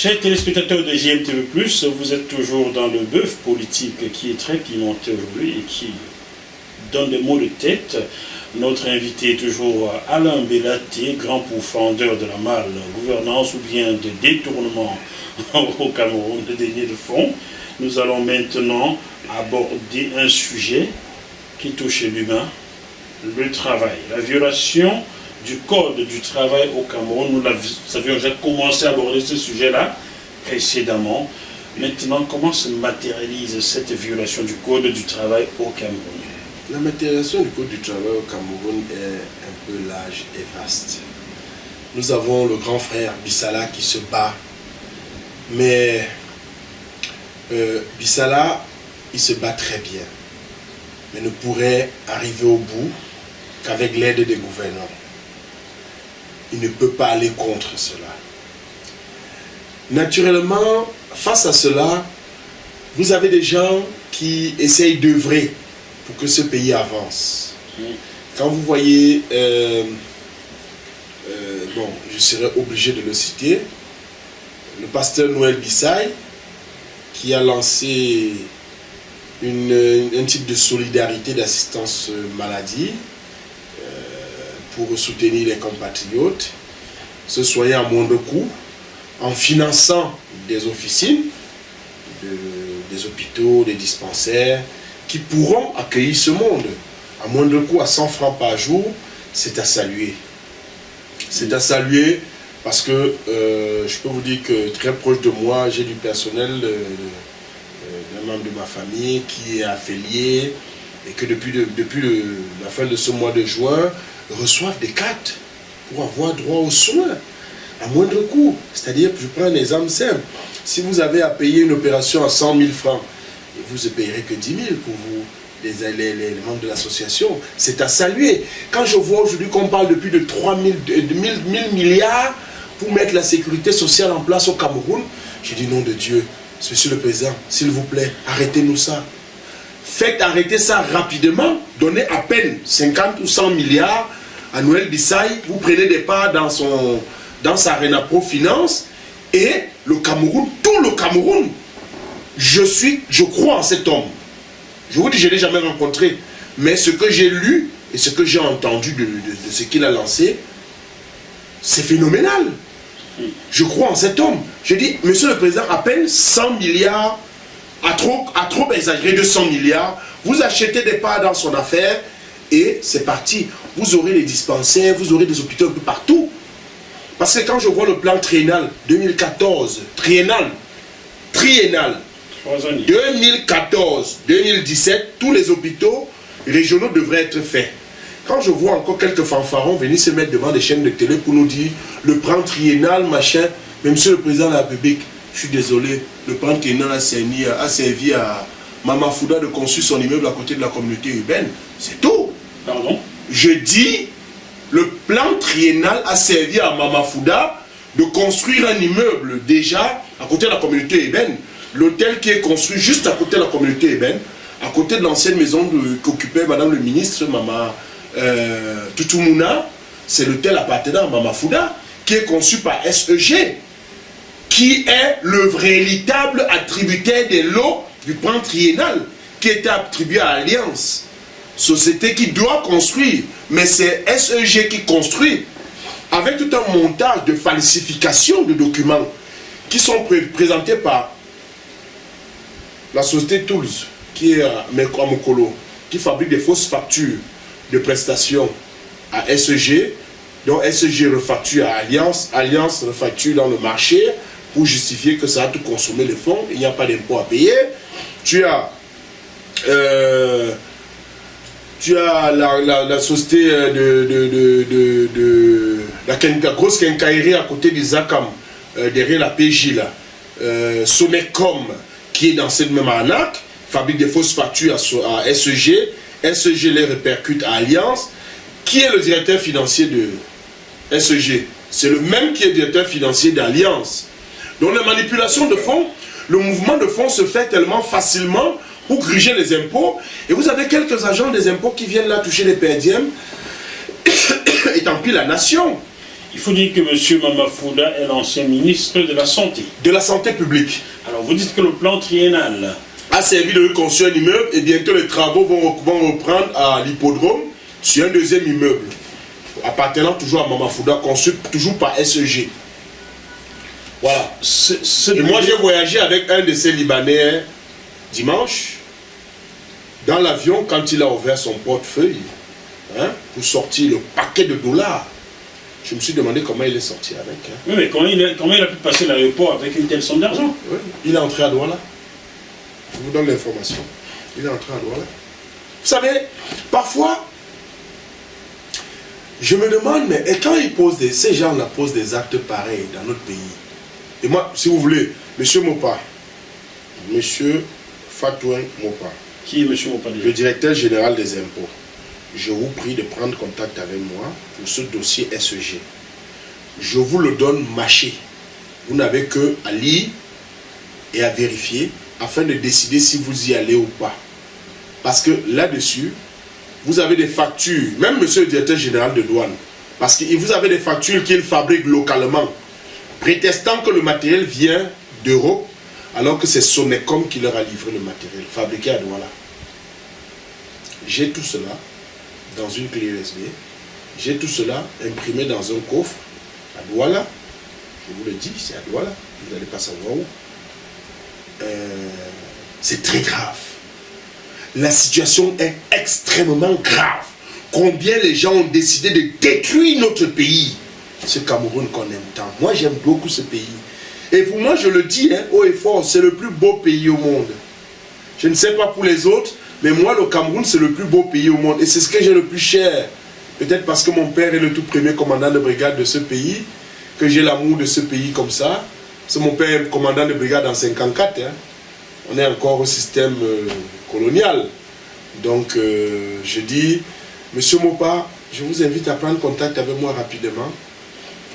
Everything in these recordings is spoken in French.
Chers téléspectateurs de GMTV+, vous êtes toujours dans le bœuf politique qui est très pimenté aujourd'hui et qui donne des mots de tête. Notre invité est toujours Alain Bellaté, grand pourfendeur de la mal-gouvernance ou bien de détournement au Cameroun, de deniers de fonds. Nous allons maintenant aborder un sujet qui touche l'humain, le travail, la violation du code du travail au Cameroun. Nous avions déjà commencé à aborder ce sujet-là précédemment. Maintenant, comment se matérialise cette violation du code du travail au Cameroun? La matérialisation du code du travail au Cameroun est un peu large et vaste. Nous avons le grand frère Bissala qui se bat, mais Bissala, il se bat très bien, mais ne pourrait arriver au bout qu'avec l'aide des gouvernants. Il ne peut pas aller contre cela. Naturellement, face à cela, vous avez des gens qui essayent d'œuvrer pour que ce pays avance. Quand vous voyez, bon, je serai obligé de le citer, le pasteur Noël Bissaï, qui a lancé un type de solidarité d'assistance maladie pour soutenir les compatriotes, se soigner à moindre coût, en finançant des officines, des hôpitaux, des dispensaires, qui pourront accueillir ce monde. À moindre coût, à 100 francs par jour, c'est à saluer. C'est à saluer parce que je peux vous dire que très proche de moi, j'ai du personnel, d'un membre de ma famille qui est affilié et que depuis la fin de ce mois de juin, reçoivent des cartes pour avoir droit aux soins à moindre coût. C'est-à-dire, je prends un exemple simple. Si vous avez à payer une opération à 100 000 francs, vous ne payerez que 10 000 pour vous, les membres de l'association. C'est à saluer. Quand je vois aujourd'hui qu'on parle depuis de 1000 milliards pour mettre la sécurité sociale en place au Cameroun, je dis nom de Dieu, Monsieur le Président, s'il vous plaît, arrêtez-nous ça. Faites arrêter ça rapidement, donnez à peine 50 ou 100 milliards à Noël Bissaï, vous prenez des parts dans sa Renapro Finance, et le Cameroun, tout le Cameroun, je crois en cet homme. Je vous dis, je ne l'ai jamais rencontré, mais ce que j'ai lu et ce que j'ai entendu de ce qu'il a lancé, c'est phénoménal. Je crois en cet homme. Je dis, Monsieur le Président, à peine 100 milliards, à trop exagérer de 100 milliards, vous achetez des parts dans son affaire et c'est parti. Vous aurez des dispensaires, vous aurez des hôpitaux un peu partout. Parce que quand je vois le plan triennal 2014, triennal, 2014-2017, tous les hôpitaux régionaux devraient être faits. Quand je vois encore quelques fanfarons venir se mettre devant des chaînes de télé pour nous dire le plan triennal, machin, mais Monsieur le Président de la République, je suis désolé, le plan triennal a servi à Mama Fouda de construire son immeuble à côté de la communauté urbaine. C'est tout. Pardon? Je dis, le plan triennal a servi à Mama Fouda de construire un immeuble déjà à côté de la communauté urbaine. L'hôtel qui est construit juste à côté de la communauté urbaine, à côté de l'ancienne maison qu'occupait Madame le ministre, Mama Toutoumouna, c'est l'hôtel appartenant à Mama Fouda, qui est conçu par SEG, qui est le véritable attributaire des lots du plan triennal, qui était attribué à Alliance, société qui doit construire, mais c'est SEG qui construit, avec tout un montage de falsification de documents, qui sont présentés par la société Tools, qui est à Mokolo, qui fabrique des fausses factures de prestations à SEG, donc SEG refacture à Alliance, Alliance refacture dans le marché pour justifier que ça a tout consommé les fonds, il n'y a pas d'impôt à payer. Tu as la société la grosse quincaillerie à côté du Zakam, derrière la PJ là, Sonecom, qui est dans cette même arnaque, fabrique des fausses factures à SEG, SEG les répercute à Alliance. Qui est le directeur financier de SEG? C'est le même qui est directeur financier d'Alliance. Donc la manipulation de fonds, le mouvement de fonds se fait tellement facilement pour gruger les impôts. Et vous avez quelques agents des impôts qui viennent là toucher les perdièmes, et tant pis la nation. Il faut dire que M. Mamafouda est l'ancien ministre de la Santé. De la santé publique. Alors vous dites que le plan triennal a servi de reconstruire un immeuble et bientôt les travaux vont reprendre à l'hippodrome sur un deuxième immeuble appartenant toujours à Mamafouda, construit toujours par SEG. Voilà. Et moi j'ai voyagé avec un de ces Libanais dimanche dans l'avion quand il a ouvert son portefeuille pour sortir le paquet de $. Je me suis demandé comment il est sorti avec. Oui, mais comment il a pu passer l'aéroport avec une telle somme d'argent? Oui, il est entré à Douala. Je vous donne l'information. Il est entré à Douala. Vous savez, parfois, je me demande, mais quand ces gens-là posent des actes pareils dans notre pays, et moi, si vous voulez, M. Mopa, M. Fatouin Mopa, qui est M. Mopa déjà? Le directeur général des impôts, je vous prie de prendre contact avec moi pour ce dossier SEG. Je vous le donne mâché. Vous n'avez que à lire et à vérifier afin de décider si vous y allez ou pas. Parce que là-dessus, vous avez des factures, même monsieur le directeur général de douane, parce que vous avez des factures qu'il fabrique localement, prétestant que le matériel vient d'Europe, alors que c'est Sonecom qui leur a livré le matériel, fabriqué à Douala. J'ai tout cela dans une clé USB, j'ai tout cela imprimé dans un coffre à Douala, je vous le dis, c'est à Douala, vous n'allez pas savoir où. C'est très grave. La situation est extrêmement grave. Combien les gens ont décidé de détruire notre pays, ce Cameroun qu'on aime tant. Moi j'aime beaucoup ce pays. Et pour moi je le dis haut et fort, c'est le plus beau pays au monde. Je ne sais pas pour les autres, mais moi le Cameroun c'est le plus beau pays au monde. Et c'est ce que j'ai le plus cher. Peut-être parce que mon père est le tout premier commandant de brigade de ce pays, que j'ai l'amour de ce pays comme ça. C'est mon père est commandant de brigade en 54. On est encore au système colonial. Donc je dis, Monsieur Mopa, je vous invite à prendre contact avec moi rapidement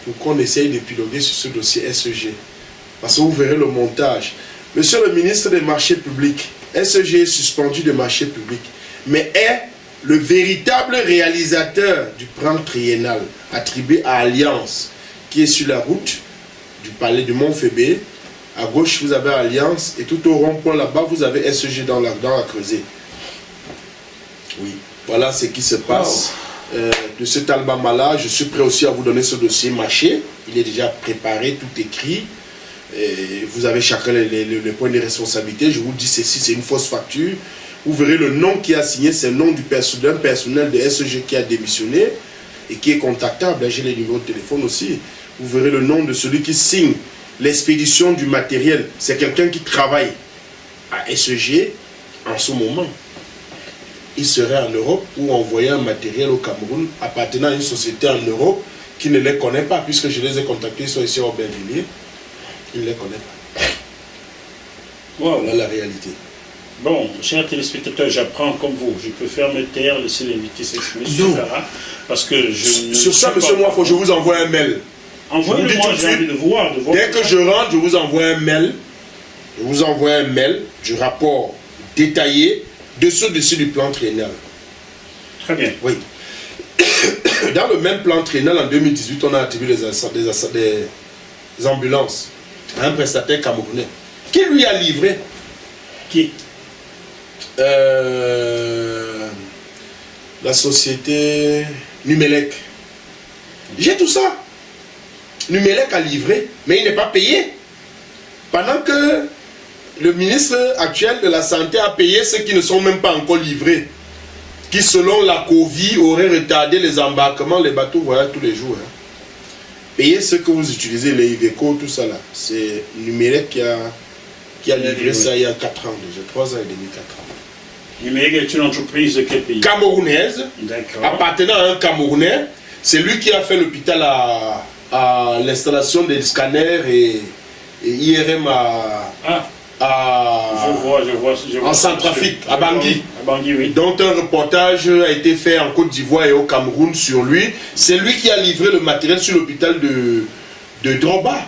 pour qu'on essaye d'épiloguer sur ce dossier SEG. Parce que vous verrez le montage. Monsieur le ministre des marchés publics, SEG est suspendu des marchés publics, mais est le véritable réalisateur du plan triennal attribué à Alliance, qui est sur la route du palais du Mont-Fébé. À gauche, vous avez Alliance, et tout au rond-point là-bas, vous avez SEG dans la Creusée. Oui, voilà ce qui se passe. De cet album-là, je suis prêt aussi à vous donner ce dossier mâché. Il est déjà préparé, tout écrit. Et vous avez chacun les points de responsabilité. Je vous dis ceci, c'est une fausse facture. Vous verrez le nom qui a signé, c'est le nom d'un personnel de SEG qui a démissionné et qui est contactable. J'ai les numéros de téléphone aussi. Vous verrez le nom de celui qui signe l'expédition du matériel. C'est quelqu'un qui travaille à SEG en ce moment. Il serait en Europe ou envoyer un matériel au Cameroun appartenant à une société en Europe qui ne les connaît pas, puisque je les ai contactés, ils sont ici à Aubervilliers. Il ne les connaît pas. Wow. Voilà la réalité. Bon, chers téléspectateurs, j'apprends comme vous. Je préfère me taire, laisser l'invité s'exprimer sur Cara, parce que je sur ça, monsieur Moa, il faut que je vous envoie un mail. Envoyez-le-moi, j'ai envie de voir. Dès que je rentre, je vous envoie un mail. Je vous envoie un mail du rapport détaillé de ce dessus du plan triennal. Très bien. Oui. Dans le même plan triennal, en 2018, on a attribué des ambulances à un prestataire camerounais. Qui lui a livré? Qui? La société Numelec. J'ai tout ça. Numelec a livré, mais il n'est pas payé. Pendant que le ministre actuel de la Santé a payé ceux qui ne sont même pas encore livrés, qui selon la Covid auraient retardé les embarquements, les bateaux voyagent tous les jours. Payer ceux que vous utilisez, les Iveco, tout ça là. C'est Numelec qui a livré ça il y a 4 ans déjà, 3 ans et demi, 4 ans. Numelec est une entreprise de quel pays? Camerounaise, appartenant à un Camerounais. C'est lui qui a fait l'hôpital à l'installation des scanners et IRM en Centrafrique, à Bangui. À Bangui, oui. Dont un reportage a été fait en Côte d'Ivoire et au Cameroun sur lui. C'est lui qui a livré le matériel sur l'hôpital de Droba.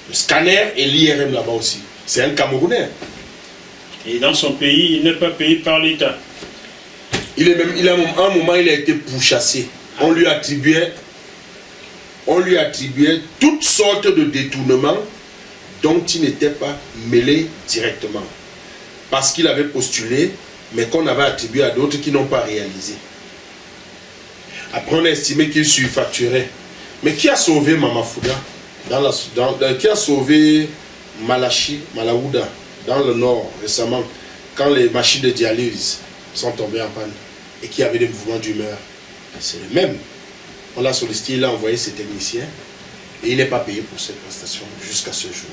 Le scanner et l'IRM là-bas aussi. C'est un Camerounais. Et dans son pays, il n'est pas payé par l'État. À un moment, il a été pourchassé. On lui attribuait on lui attribuait toutes sortes de détournements dont il n'était pas mêlé directement. Parce qu'il avait postulé, mais qu'on avait attribué à d'autres qui n'ont pas réalisé. Après, on a estimé qu'il surfacturait. Mais qui a sauvé Mama Fouda qui a sauvé Malaouda dans le nord récemment, quand les machines de dialyse sont tombées en panne et qu'il y avait des mouvements d'humeur? C'est le même. On l'a sollicité, il a envoyé ses techniciens et il n'est pas payé pour cette prestation jusqu'à ce jour.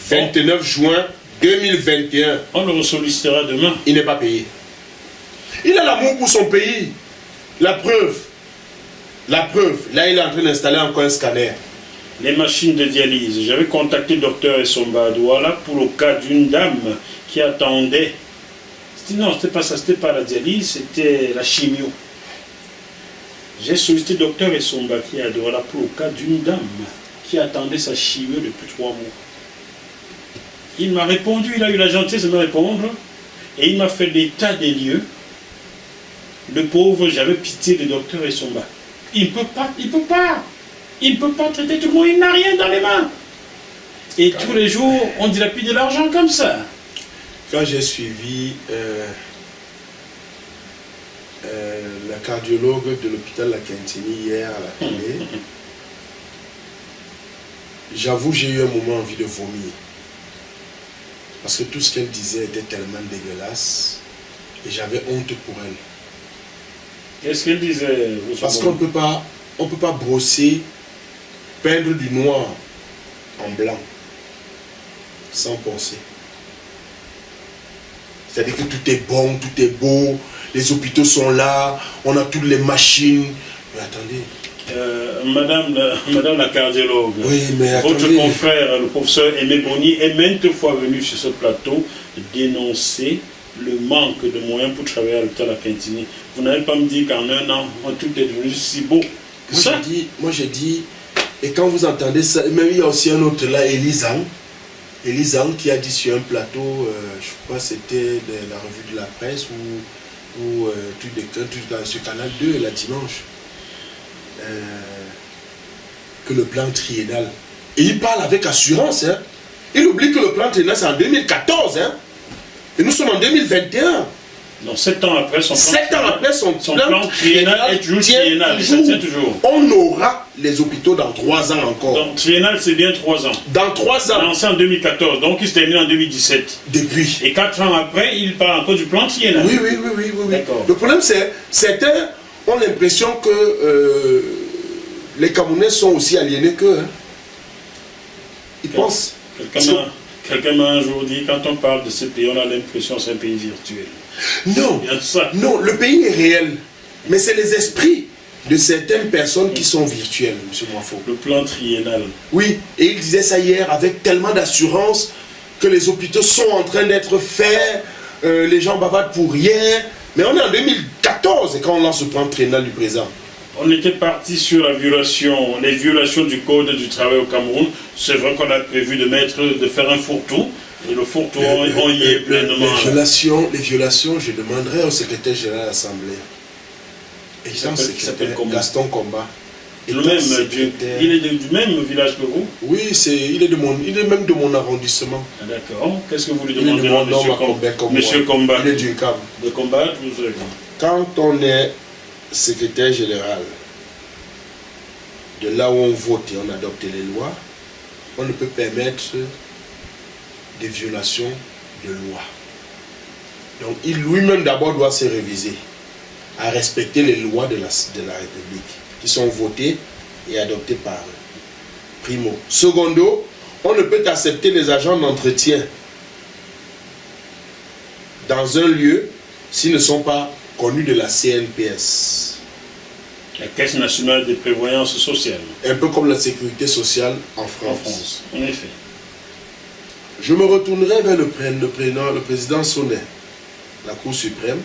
29 juin 2021. On le sollicitera demain. Il n'est pas payé. Il a l'amour pour son pays. La preuve. Là, il est en train d'installer encore un scanner. Les machines de dialyse. J'avais contacté le docteur Essomba à Douala pour le cas d'une dame qui attendait. Non, c'était pas ça, c'était pas la dialyse, c'était la chimio. J'ai sollicité le docteur Essomba qui est à Douala pour le cas d'une dame qui attendait sa chimio depuis 3 mois. Il m'a répondu, il a eu la gentillesse de me répondre et il m'a fait l'état des lieux. Le pauvre, j'avais pitié du docteur Essomba. Il ne peut pas traiter tout le monde, il n'a rien dans les mains. Et tous les jours, on dilapide de l'argent comme ça. Quand j'ai suivi la cardiologue de l'hôpital La Quintini hier à la télé, j'avoue, j'ai eu un moment envie de vomir. Parce que tout ce qu'elle disait était tellement dégueulasse et j'avais honte pour elle. Qu'est-ce qu'elle disait? Parce qu'on ne peut pas brosser, peindre du noir en blanc sans penser. C'est-à-dire que tout est bon, tout est beau, les hôpitaux sont là, on a toutes les machines. Mais attendez. Madame la cardiologue, oui, mais votre attendez. confrère, le professeur Aimé Boni, est maintes fois venu sur ce plateau dénoncer le manque de moyens pour travailler à l'hôpital La Quintini. Vous n'allez pas me dire qu'en un an, tout est devenu si beau que ça. Moi j'ai dit, et quand vous entendez ça, même il y a aussi un autre là, Elisang, qui a dit sur un plateau, je crois que c'était de la revue de la presse ou sur Canal 2 la dimanche, que le plan triennal, et il parle avec assurance, hein. Il oublie que le plan triennal c'est en 2014, hein. Et nous sommes en 2021. Donc 7 ans après, son plan triennal est toujours triennal. Toujours. On aura les hôpitaux dans 3 ans encore. Donc triennal, c'est bien 3 ans. Dans 3 ans. Lancé en 2014, donc il se termine en 2017. Depuis. Et 4 ans après, il parle encore du plan triennal. Oui. D'accord. Le problème, c'est certains ont l'impression que les Camerounais sont aussi aliénés qu'eux. Hein. Ils pensent. Quelqu'un m'a un jour dit, quand on parle de ce pays, on a l'impression que c'est un pays virtuel. Non, le pays est réel. Mais c'est les esprits de certaines personnes qui sont virtuelles, M. Moifo. Le plan triennal. Oui, et il disait ça hier avec tellement d'assurance que les hôpitaux sont en train d'être faits, les gens bavardent pour rien. Mais on est en 2014 et quand on lance le plan triennal du président. On était parti sur les violations du code du travail au Cameroun. C'est vrai qu'on a prévu de faire un fourre-tout. Et le fourre-tout, on y est pleinement. Les violations, je demanderai au secrétaire général de l'Assemblée. Et secrétaire Gaston Combat. Il est du même village que vous? Oui, il est même de mon arrondissement. D'accord. Qu'est-ce que vous lui demandez à Monsieur Combat? Il est du Cap. De Combat, quand on est secrétaire général de là où on vote et on adopte les lois, on ne peut permettre des violations de loi. Donc il lui-même d'abord doit se réviser à respecter les lois de la République qui sont votées et adoptées par eux. Primo. Secondo, on ne peut accepter les agents d'entretien dans un lieu s'ils ne sont pas connus de la CNPS. La Caisse nationale de prévoyance sociale. Un peu comme la sécurité sociale en France. En effet. Je me retournerai vers le président Sonnet, la Cour suprême,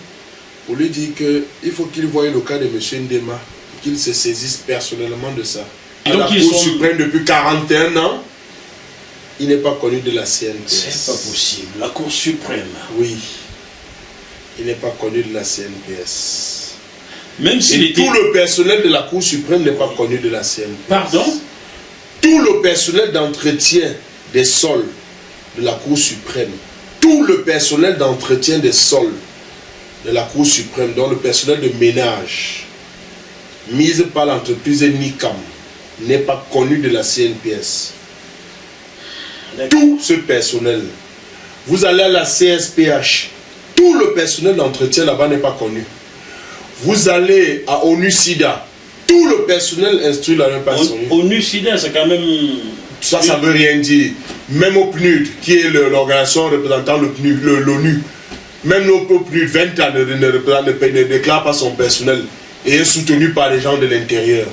pour lui dire qu'il faut qu'il voie le cas de M. Ndema, qu'il se saisisse personnellement de ça. À la Cour suprême depuis 41 ans, il n'est pas connu de la CNPS. C'est pas possible. La Cour suprême. Oui. Il n'est pas connu de la CNPS. Même s'il Et était... tout le personnel de la Cour suprême n'est pas connu de la CNPS. Pardon? Tout le personnel d'entretien des sols de la Cour suprême, tout le personnel d'entretien des sols de la Cour suprême, dont le personnel de ménage, mise par l'entreprise NICAM, n'est pas connu de la CNPS. Tout ce personnel, vous allez à la CSPH, tout le personnel d'entretien là-bas n'est pas connu. Vous allez à ONU-SIDA, tout le personnel instruit là n'est pas connu. ONU-SIDA, c'est quand même... Ça ne veut rien dire. Même au PNUD, qui est l'organisation représentant l'ONU, même au PNUD, 20 ans ne déclare pas son personnel et est soutenu par les gens de l'intérieur.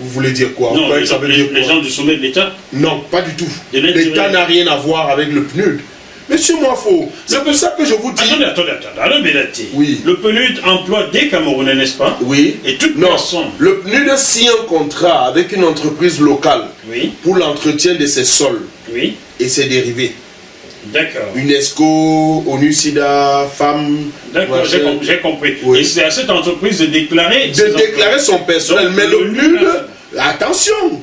Vous voulez dire quoi? Non, les gens du sommet de l'État? Non, pas du tout. L'État n'a rien à voir avec le PNUD. Monsieur Moifo, c'est pour ça que je vous dis... Attendez. Alors, Bellaté, oui. Le PNUD emploie des Camerounais, n'est-ce pas? Oui. Et toute non. personne... Le PNUD signe un contrat avec une entreprise locale oui. pour l'entretien de ses sols oui. et ses dérivés. D'accord. UNESCO, ONU-SIDA, femmes... D'accord, j'ai compris. Oui. Et c'est à cette entreprise de déclarer... son personnel. Donc, mais le PNUD... Attention!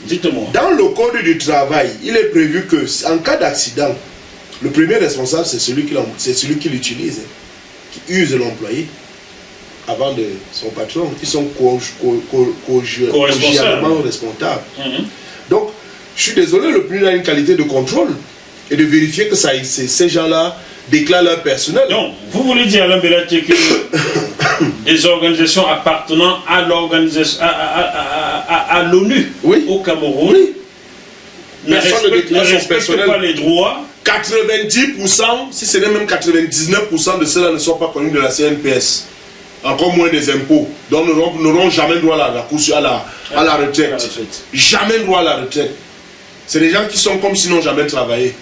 Dites-moi. Dans le code du travail, il est prévu que en cas d'accident, le premier responsable, c'est celui qui l'utilise, qui use l'employé avant de son patron. Ils sont co-responsables. Donc, je suis désolé, le PNUD a une qualité de contrôle et de vérifier que ces gens-là déclarent leur personnel. Donc, vous voulez dire, Alain Bellaté, que des organisations appartenant à l'organisation, à l'ONU, oui. au Cameroun, oui. ne respectent pas les droits. 90%, si ce n'est même 99% de ceux-là ne sont pas connus de la CNPS. Encore moins des impôts. Donc n'auront jamais droit à la retraite. Jamais droit à la retraite. C'est des gens qui sont comme s'ils n'ont jamais travaillé.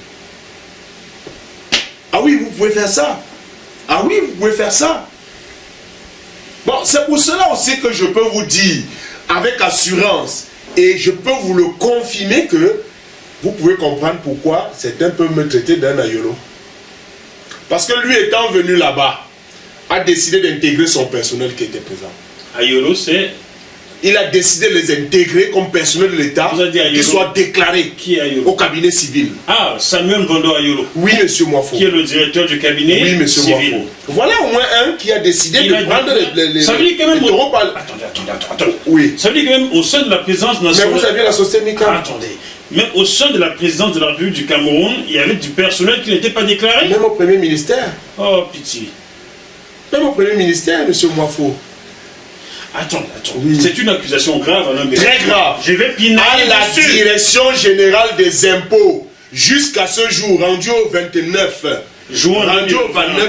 Ah oui, vous pouvez faire ça. Ah oui, vous pouvez faire ça. Bon, c'est pour cela aussi que je peux vous dire avec assurance et je peux vous le confirmer que vous pouvez comprendre pourquoi certains peuvent me traiter d'un aïolo. Parce que lui étant venu là-bas, a décidé d'intégrer son personnel qui était présent. Aïolo, c'est... Il a décidé de les intégrer comme personnel de l'État, qui soit déclaré au cabinet civil. Ah, Samuel Vondo Aïolo. Oui, monsieur Moifo. Qui est le directeur du cabinet civil. Oui, monsieur Moifo. Voilà au moins un qui a décidé de prendre les ça veut dire quand même... Attendez. Oui. Ça veut dire quand même au sein de la présidence nationale... Mais vous aviez la société MICAM. Attendez. Même au sein de la présidence de la République du Cameroun, il y avait du personnel qui n'était pas déclaré. Même au premier ministère. Oh, pitié. Même au premier ministère, monsieur Moifo. Attends. Oui. C'est une accusation grave, Alain Bellaté. Très grave. Je vais pinailler à la direction générale des impôts, jusqu'à ce jour, rendu au 29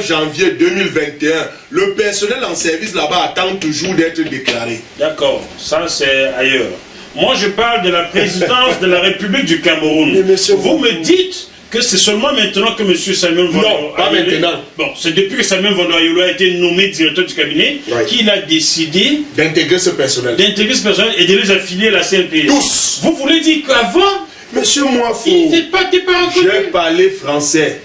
janvier 2021, le personnel en service là-bas attend toujours d'être déclaré. D'accord, ça c'est ailleurs. Moi je parle de la présidence de la République du Cameroun. Vous me dites que c'est seulement maintenant que M. Samuel Vondo Aïolo... Non, pas maintenant. Bon, c'est depuis que Samuel Vondo Aïolo a été nommé directeur du cabinet qu'il a décidé d'intégrer ce personnel. Et de les affilier à la CNPS. Tous. Vous voulez dire qu'avant, monsieur Moifo, il n'était pas reconnu. J'ai parlé français.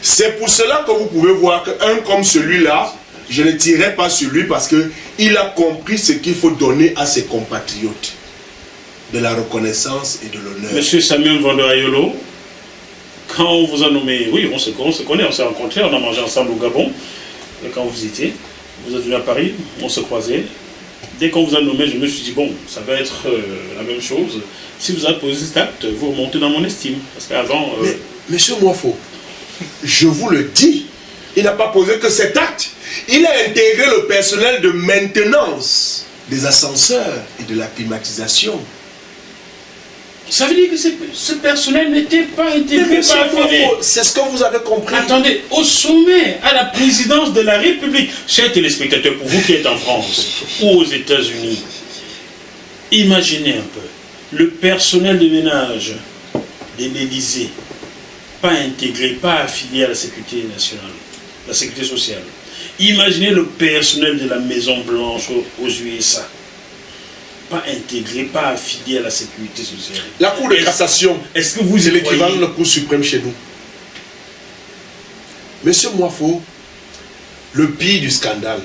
C'est pour cela que vous pouvez voir qu'un comme celui-là, je ne tirerai pas sur lui parce qu'il a compris ce qu'il faut donner à ses compatriotes. De la reconnaissance et de l'honneur. Monsieur Samuel Vondo Aïolo, quand on vous a nommé, oui, on se connaît, on s'est rencontrés, on a mangé ensemble au Gabon. Et quand vous étiez, vous êtes venu à Paris, on se croisait. Dès qu'on vous a nommé, je me suis dit, bon, ça va être la même chose. Si vous avez posé cet acte, vous remontez dans mon estime. Parce qu'avant... Mais, monsieur Moifo, je vous le dis, il n'a pas posé que cet acte. Il a intégré le personnel de maintenance des ascenseurs et de la climatisation. Ça veut dire que ce personnel n'était pas intégré par affilié. C'est ce que vous avez compris. Attendez, au sommet, à la présidence de la République, chers téléspectateurs, pour vous qui êtes en France ou aux États-Unis, imaginez un peu, le personnel de ménage de l'Élysée, pas intégré, pas affilié à la sécurité nationale, la sécurité sociale. Imaginez le personnel de la Maison Blanche aux USA. Pas intégré, pas affilié à la sécurité sociale. La Cour de cassation, est-ce que vous c'est l'équivalent de la Cour suprême chez nous. Monsieur Moifo, Le pire du scandale,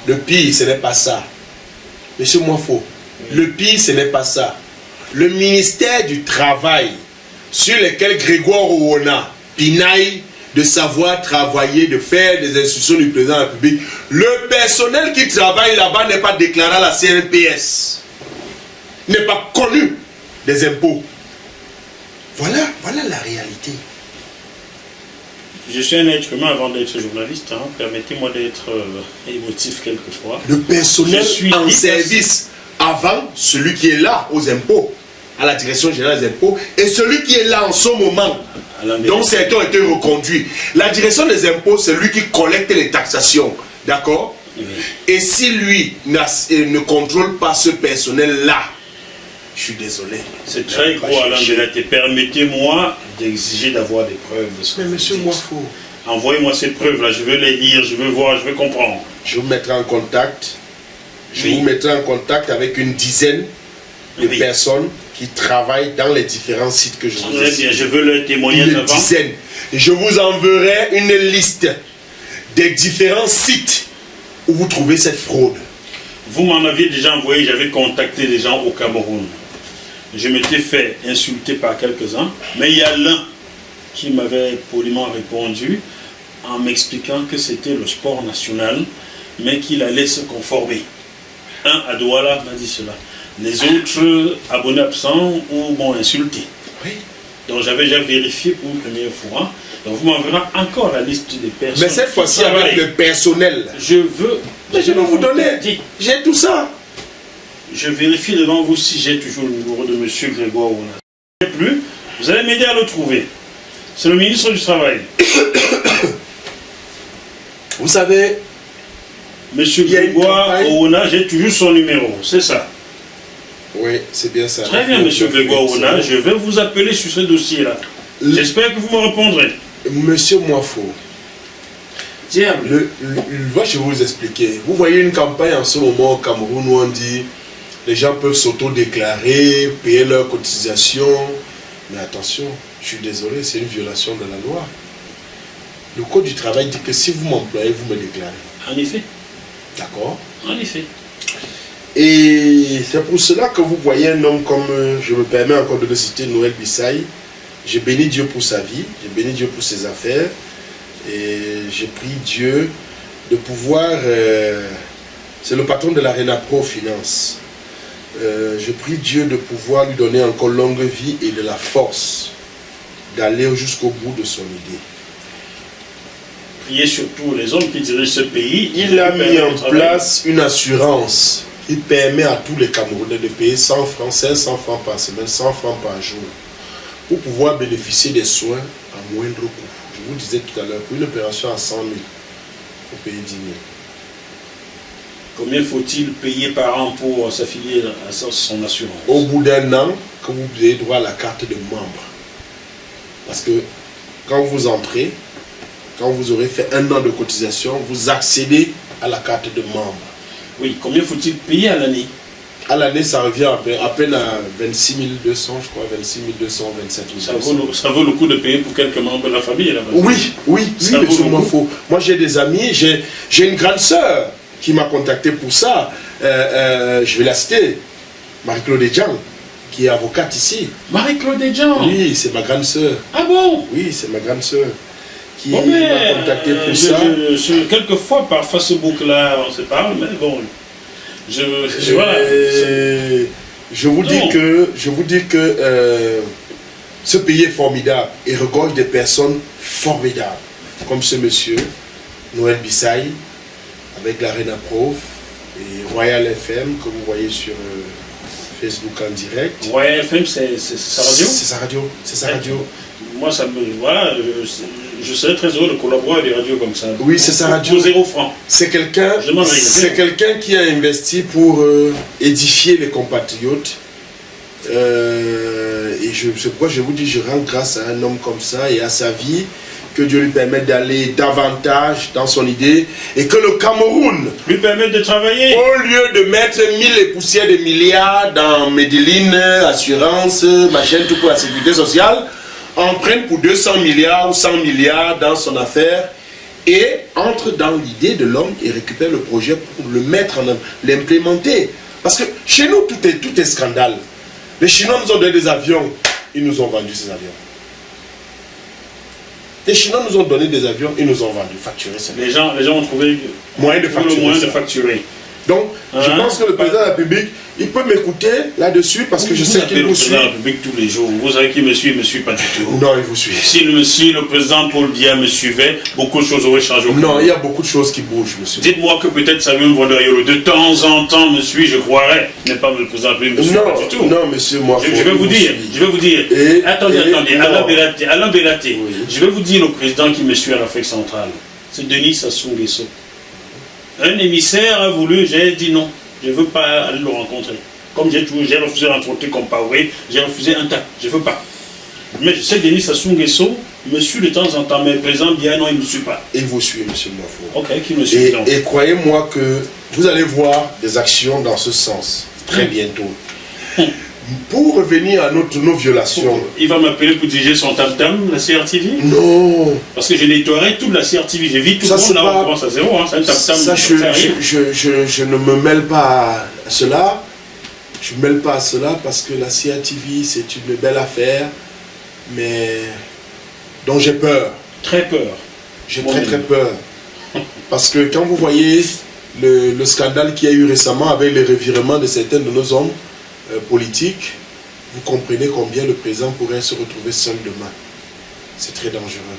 le pire, ce n'est pas ça. Monsieur Moifo, le pire, ce n'est pas ça. Le ministère du Travail, sur lequel Grégoire Owona pinaille de savoir travailler, de faire des instructions du président de la République, le personnel qui travaille là-bas n'est pas déclaré à la CNPS, n'est pas connu des impôts. Voilà la réalité. Je suis un être humain avant d'être journaliste. Hein. Permettez-moi d'être émotif quelquefois. Le personnel en service avant celui qui est là aux impôts, à la direction générale des impôts, et celui qui est là en ce moment, dont certains ont été reconduits. La direction des impôts, c'est lui qui collecte les taxations. D'accord? Oui. Et si lui ne contrôle pas ce personnel-là, je suis désolé. C'est très gros, Alain Bellaté. Permettez-moi d'exiger d'avoir des preuves. Mais monsieur Moifo, envoyez-moi ces preuves-là. Je veux les lire, je veux voir, je veux comprendre. Je vous mettrai en contact. Je vous mettrai en contact avec une dizaine de personnes qui travaillent dans les différents sites que je vous ai cités. Je veux le témoignage avant. Dizaine. Je vous enverrai une liste des différents sites où vous trouvez cette fraude. Vous m'en aviez déjà envoyé, j'avais contacté des gens au Cameroun. Je m'étais fait insulter par quelques-uns, mais il y a l'un qui m'avait poliment répondu en m'expliquant que c'était le sport national, mais qu'il allait se conformer. Un à Douala m'a dit cela. Les autres abonnés absents m'ont insulté. Oui. Donc j'avais déjà vérifié pour une première fois. Donc vous m'enverrez encore la liste des personnes. Mais cette fois-ci avec le personnel. Je veux... Mais je vais vous donner. J'ai tout ça. Je vérifie devant vous si j'ai toujours le numéro de M. Grégoire Owona. Si je n'ai plus, vous allez m'aider à le trouver. C'est le ministre du Travail. Vous savez, M. Grégoire Owona, j'ai toujours son numéro, c'est ça. Oui, c'est bien ça. Très bien, M. Grégoire Owona, je vais vous appeler sur ce dossier-là. J'espère que vous me répondrez. Monsieur Moifo, je vais vous expliquer. Vous voyez une campagne en ce moment au Cameroun où on dit les gens peuvent s'auto-déclarer, payer leurs cotisations. Mais attention, je suis désolé, c'est une violation de la loi. Le Code du travail dit que si vous m'employez, vous me déclarez. En effet. D'accord? En effet. Et c'est pour cela que vous voyez un homme comme, je me permets encore de le citer, Noël Bissaï. J'ai béni Dieu pour sa vie, j'ai béni Dieu pour ses affaires. Et j'ai prié Dieu de pouvoir... c'est le patron de la Renapro Finance. Je prie Dieu de pouvoir lui donner encore longue vie et de la force d'aller jusqu'au bout de son idée. Priez surtout les hommes qui dirigent ce pays. Il a mis en place une assurance qui permet à tous les Camerounais de payer 100 francs, 500 francs par semaine, 100 francs par jour, pour pouvoir bénéficier des soins à moindre coût. Je vous disais tout à l'heure, pour une opération à 100 000, il faut payer 10 000. Combien faut-il payer par an pour s'affilier à son assurance? Au bout d'un an, que vous avez droit à la carte de membre. Parce que quand vous entrez, quand vous aurez fait un an de cotisation, vous accédez à la carte de membre. Oui, combien faut-il payer à l'année? À l'année, ça revient à peine à 26 200, je crois, 26 200, 27 200. Ça vaut le coup de payer pour quelques membres de la famille là-bas. Oui, monsieur Moifo. Moi, j'ai des amis, j'ai une grande sœur qui m'a contacté pour ça. Je vais la citer, Marie-Claude Djan, qui est avocate ici. Marie-Claude Djan? Oui, c'est ma grande sœur. Ah bon? Oui, c'est ma grande sœur qui m'a contacté pour ça. Quelquefois, par Facebook, là, on se parle, mais bon... Voilà. Je vous dis que ce pays est formidable et regorge des personnes formidables, comme ce monsieur, Noël Bissaï, avec la Renapro et Royal FM, que vous voyez sur Facebook en direct. Royal FM, c'est sa radio? C'est sa radio, c'est sa radio. Moi, ça me... Voilà, je serais très heureux de collaborer avec des radios comme ça. Oui, c'est sa radio. Pour 0 francs. C'est quelqu'un qui a investi pour édifier les compatriotes. Et c'est pourquoi je vous dis, je rends grâce à un homme comme ça et à sa vie, que Dieu lui permette d'aller davantage dans son idée et que le Cameroun lui permette de travailler. Au lieu de mettre 1000 et poussières de milliards dans Medellin, assurance, machin, tout pour la sécurité sociale, en prenne pour 200 milliards ou 100 milliards dans son affaire et entre dans l'idée de l'homme et récupère le projet pour le mettre en œuvre, l'implémenter. Parce que chez nous, tout est scandale. Les Chinois nous ont donné des avions, ils nous ont vendu ces avions. Les Chinois nous ont donné des avions, ils nous ont vendu, facturé. Les gens ont trouvé moyen de facturer. Donc, je pense que le président de la République, il peut m'écouter là-dessus parce que je sais qu'il vous suit. Le président de la République tous les jours. Vous savez qu'il me suit, il ne me suit pas du tout. Non, il vous suit. Si le président Paul Biya me suivait, beaucoup de choses auraient changé. Non, il y a beaucoup de choses qui bougent, monsieur. Dites-moi que peut-être Samuel Vondariolo, de temps en temps, me suit, je croirais, mais pas le président de la République, me suit pas du tout. Non, monsieur, moi, je vais vous dire. Attendez, Alain Bellaté. Oui. Je vais vous dire le président qui me suit à l'Afrique centrale. C'est Denis Sassou Nguesso. Un émissaire a voulu, j'ai dit non. Je ne veux pas aller le rencontrer. Comme j'ai refusé de rencontrer Compaoré, j'ai refusé un tas. Je ne veux pas. Mais je sais que Denis Sassou Nguesso me suit de temps en temps, mais le président bien non, il ne me suit pas. Il vous suit, monsieur Mwafo. Ok, qui me suit donc. Et croyez-moi que vous allez voir des actions dans ce sens très bientôt. Pour revenir à nos violations. Il va m'appeler pour diriger son tam-tam, la CRTV? Non. Parce que je nettoierai toute la CRTV. J'ai vu tout le monde là, on commence à zéro. Hein. C'est un tam-tam. Ça, je ne me mêle pas à cela. Je ne me mêle pas à cela parce que la CRTV, c'est une belle affaire, mais dont j'ai peur. Très peur. J'ai très peur. Parce que quand vous voyez le scandale qu'il y a eu récemment avec les revirements de certains de nos hommes, politique, vous comprenez combien le président pourrait se retrouver seul demain. C'est très dangereux.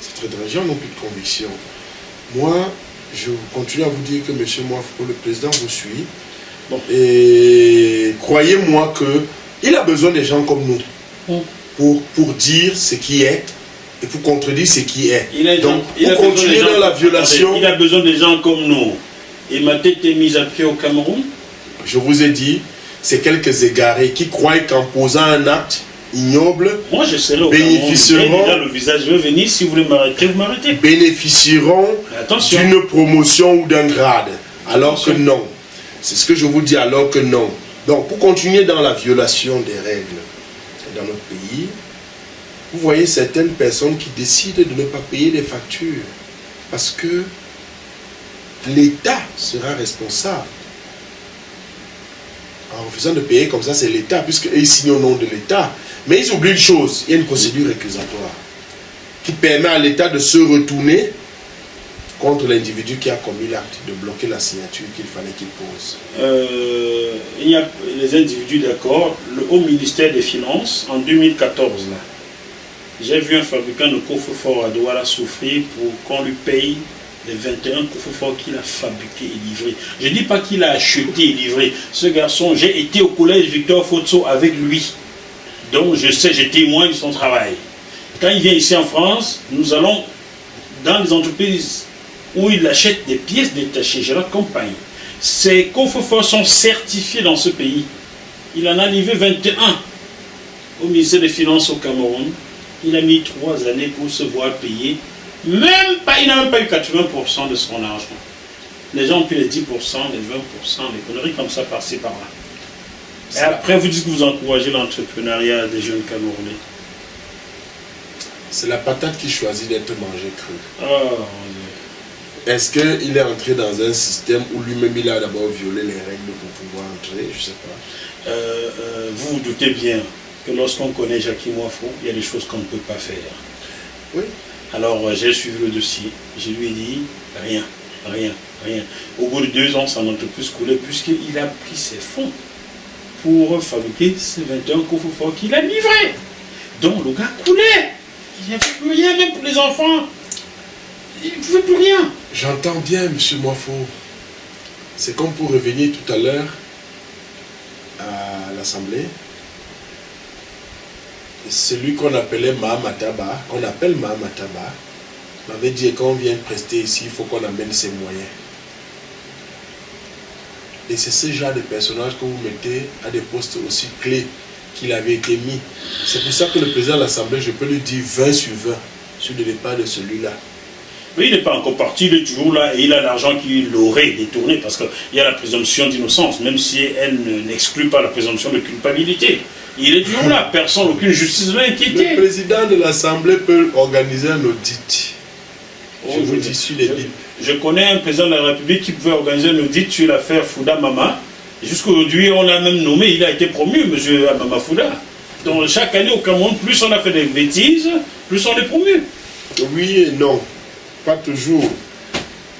C'est très dangereux. J'ai non plus de conviction. Moi, je continue à vous dire que M. Mwafo, le président, vous suit. Bon. Et croyez-moi qu'il a besoin des gens comme nous pour dire ce qui est et pour contredire ce qui est. Donc, pour continuer dans la violation... Il a besoin des gens comme nous. Et ma tête est mise à pied au Cameroun. Je vous ai dit, c'est quelques égarés qui croient qu'en posant un acte ignoble, moi je serai au bénéficieront, déjà le visage, je vais venir, si vous voulez m'arrêter, vous m'arrêtez. Bénéficieront d'une promotion ou d'un grade. Alors que non. C'est ce que je vous dis, alors que non. Donc pour continuer dans la violation des règles dans notre pays, vous voyez certaines personnes qui décident de ne pas payer les factures parce que l'État sera responsable. En refusant de payer comme ça, c'est l'État, puisqu'ils signent au nom de l'État. Mais ils oublient une chose, il y a une procédure récusatoire qui permet à l'État de se retourner contre l'individu qui a commis l'acte, de bloquer la signature qu'il fallait qu'il pose. Il y a les individus d'accord, le Haut ministère des Finances, en 2014, là, j'ai vu un fabricant de coffre-fort à Douala souffrir pour qu'on lui paye les 21 coffres-forts qu'il a fabriqués et livrés. Je ne dis pas qu'il a acheté et livré. Ce garçon, j'ai été au collège Victor Fotso avec lui. Donc je sais, j'ai témoin de son travail. Quand il vient ici en France, nous allons dans les entreprises où il achète des pièces détachées. Je l'accompagne. Ces coffres-forts sont certifiés dans ce pays. Il en a livré 21 au ministère des Finances au Cameroun. Il a mis 3 années pour se voir payer. Même pas, il n'a même pas eu 80% de son argent. Les gens ont pris les 10%, les 20%, les conneries comme ça, par-ci, par-là. Et après, vous dites que vous encouragez l'entrepreneuriat des jeunes Camerounais. C'est la patate qui choisit d'être mangée crue. Oh, est-ce qu'il est entré dans un système où lui-même il a d'abord violé les règles pour pouvoir entrer? Je ne sais pas. Vous vous doutez bien que lorsqu'on connaît Jackie Mwafo, il y a des choses qu'on ne peut pas faire. Oui. Alors j'ai suivi le dossier, je lui ai dit rien. Au bout de 2 ans, son entreprise coulait puisqu'il a pris ses fonds pour fabriquer ces 21 coffres-forts qu'il a livrés. Donc le gars coulait, il n'y avait plus rien, même pour les enfants, il ne pouvait plus rien. J'entends bien, M. Mwafo. C'est comme pour revenir tout à l'heure à l'Assemblée. Celui qu'on appelait Mahamataba, qu'on appelle Mahamataba, m'avait dit quand on vient prester ici, il faut qu'on amène ses moyens. Et c'est ce genre de personnage que vous mettez à des postes aussi clés qu'il avait été mis. C'est pour ça que le président de l'Assemblée, je peux lui dire 20 sur 20 sur le départ de celui-là. Oui, il n'est pas encore parti, il est toujours là et il a l'argent qu'il aurait détourné parce qu'il y a la présomption d'innocence, même si elle n'exclut pas la présomption de culpabilité. Il est toujours là, personne, aucune justice ne l'a inquiété. Le président de l'Assemblée peut organiser un audit Je vous dis sur les bibles. Je connais un président de la République qui pouvait organiser un audit sur l'affaire Fouda Mama. Jusqu'aujourd'hui, on l'a même nommé, il a été promu, M. Mama Fouda. Donc chaque année au Cameroun, plus on a fait des bêtises, plus on est promu. Oui et non, pas toujours.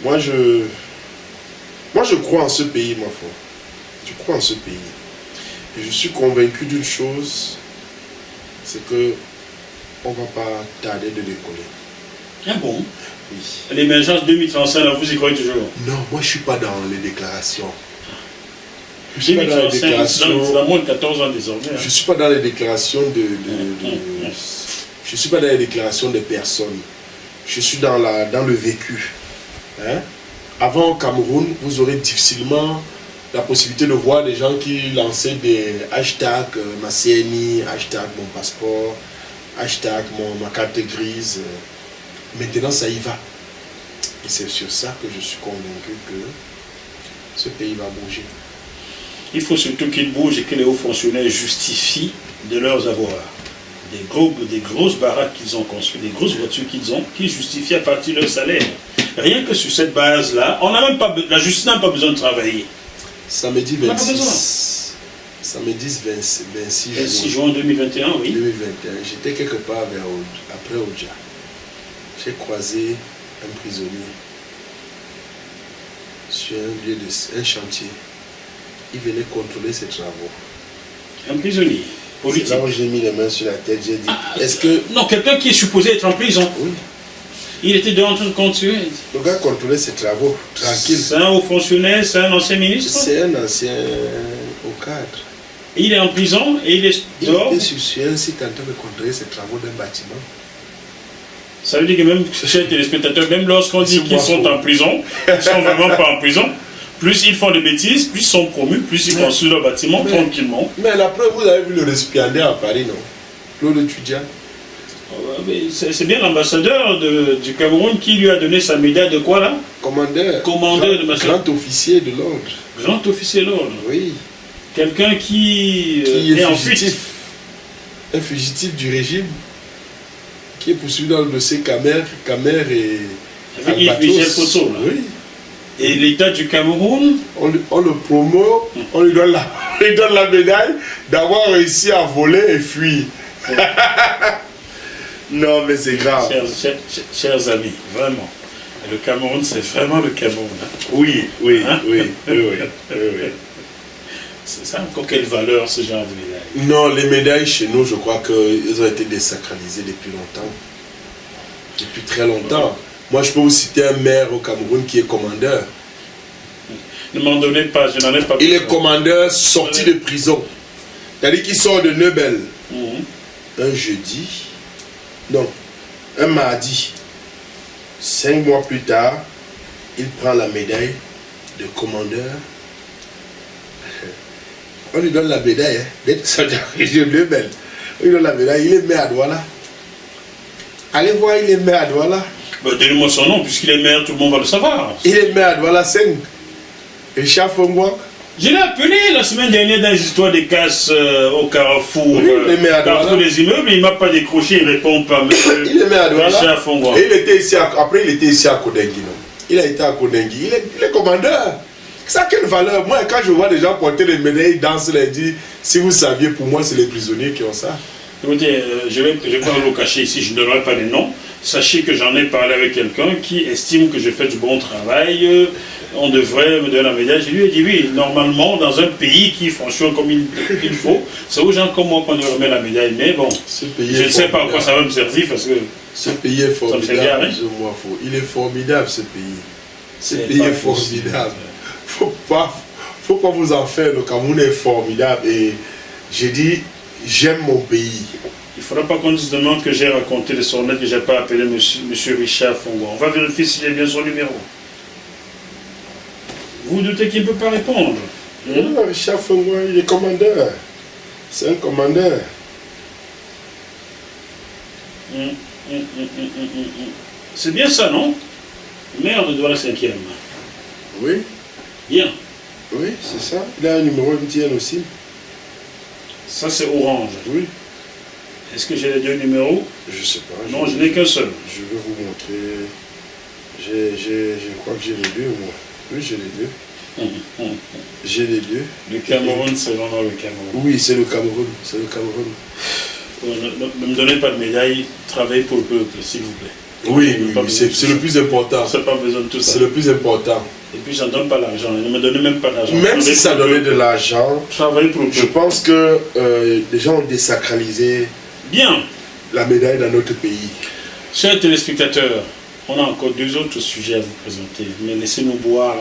Moi je crois en ce pays, ma foi. Je crois en ce pays. Et je suis convaincu d'une chose, c'est que on ne va pas tarder de décoller. Ah bon? Oui. L'émergence 2035, là, vous y croyez toujours? Non, moi je ne suis pas dans les déclarations. Je suis pas dans les 2035, déclarations. c'est dans moins de 14 ans désormais. Je ne suis pas dans les déclarations je suis pas dans les déclarations des personnes. Je suis dans le vécu. Hein? Avant au Cameroun, vous aurez difficilement la possibilité de voir des gens qui lançaient des hashtags ma CNI, hashtag mon passeport, hashtag ma carte grise. Maintenant, ça y va. Et c'est sur ça que je suis convaincu que ce pays va bouger. Il faut surtout qu'ils bougent et que les hauts fonctionnaires justifient de leurs avoirs. Des grosses baraques qu'ils ont construites, des grosses voitures qu'ils ont, qui justifient à partir de leur salaire. Rien que sur cette base-là, la justice n'a pas besoin de travailler. Samedi 26. Samedi 26 juin 2021, oui. 2021. J'étais quelque part après Oja. J'ai croisé un prisonnier sur un chantier. Il venait contrôler ses travaux. Un prisonnier politique. C'est là où j'ai mis les mains sur la tête, j'ai dit, est-ce que... Non, quelqu'un qui est supposé être en prison. Oui. Il était en train de conduire. Le gars contrôlait ses travaux, tranquille. C'est un haut fonctionnaire, c'est un ancien ministre. C'est un ancien au cadre. Il est en prison et il est dehors. Il était sur un site en train de contrôler ses travaux d'un bâtiment. Ça veut dire que même, chers téléspectateurs, même lorsqu'on dit qu'ils sont en prison, ils ne sont vraiment pas en prison. Plus ils font des bêtises, plus ils sont promus, plus ils construisent leur bâtiment tranquillement. Mais après, vous avez vu le récipiendaire à Paris, non? Claude Tudja. C'est bien l'ambassadeur du Cameroun qui lui a donné sa médaille de quoi là? Commandeur. Commandeur de machin. Grand officier de l'ordre. Grand officier de l'ordre. Oui. Quelqu'un qui est en fugitif. fuite. Un fugitif du régime qui est poursuivi dans le dossier Camer et avec Yves Michel Fosso, là. Oui. Et l'État du Cameroun, on le promeut, on lui donne la médaille d'avoir réussi à voler et fuir. Non, mais c'est grave. Chers amis, vraiment. Le Cameroun, c'est vraiment le Cameroun. Hein? Oui. Ça a encore quelle valeur, ce genre de médaille? Non, les médailles chez nous, je crois qu'elles ont été désacralisées depuis longtemps. Depuis très longtemps. Moi, je peux vous citer un maire au Cameroun qui est commandeur. Ne m'en donnez pas, je n'en ai pas. Il est commandeur sorti de prison. C'est-à-dire qu'il sort de Neubel. Un jeudi, non, un mardi. 5 mois plus tard, il prend la médaille de commandeur. On lui donne la médaille, d'être de Neubel. On lui donne la médaille, il est maire à Douala. Allez voir, il est maire à Douala. Donnez-moi son nom, puisqu'il est maire, tout le monde va le savoir. Il est maire à Douala 5. Richard Fongwa. Je l'ai appelé la semaine dernière dans les histoires des casses au Carrefour. Oui, Carrefour des immeubles, il ne m'a pas décroché, il ne répond pas. Il est maire à Douala. Richard Fongwa. Et après, il était ici à Kodengui. Il a été à Kodengui. Il est commandeur. Ça a quelle valeur? Moi, quand je vois des gens porter des médailles, ils dansent, ils disent, si vous saviez, pour moi, c'est les prisonniers qui ont ça. Écoutez, je vais pas vous cacher ici, je ne donnerai pas les noms. Sachez que j'en ai parlé avec quelqu'un qui estime que je fais du bon travail. On devrait me donner la médaille. Je lui ai dit oui, normalement, dans un pays qui fonctionne comme il faut, c'est aux gens comme moi qu'on nous remet la médaille. Mais bon, je ne sais pas à quoi ça va me servir parce que ce pays est formidable. Il est formidable, ce pays. Ce pays est formidable. Faut pas vous en faire. Le Cameroun est formidable. Et j'ai dit, j'aime mon pays. Il ne faudra pas qu'on dise demain que j'ai raconté le sonnet que je n'ai pas appelé monsieur Richard Fongwa. On va vérifier s'il est bien son numéro. Vous doutez qu'il ne peut pas répondre? Non, Richard Fongwa, il est commandeur. C'est un commandeur. C'est bien ça, non? Maire de Douala 5e. Oui. Bien. Oui, c'est ça. Il a un numéro MTN aussi. Ça, c'est orange. Oui. Est-ce que j'ai les deux numéros? Je ne sais pas. Non, je n'ai qu'un seul. Je vais vous montrer. Je crois que j'ai les deux, moi. Oui, j'ai les deux. J'ai les deux. Le Cameroun, c'est vraiment le Cameroun. Oui, c'est le Cameroun. C'est le Cameroun. Ne me donnez pas de médaille, travaillez pour le peuple, s'il vous plaît. Oui, c'est le plus important. C'est pas besoin de tout ça. C'est le plus important. Et puis, ça ne donne pas l'argent. Ne me donnez même pas d'argent. Même si ça donnait de l'argent, travaillez pour le peuple. Je pense que les gens ont désacralisé Bien. La médaille dans notre pays. Chers téléspectateurs, on a encore 2 autres sujets à vous présenter. Mais laissez-nous boire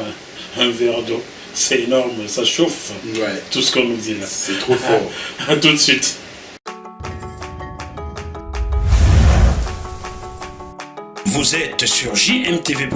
un verre d'eau. C'est énorme, ça chauffe. Ouais. Tout ce qu'on nous dit là. C'est trop fort. À tout de suite. Vous êtes sur JMTV+.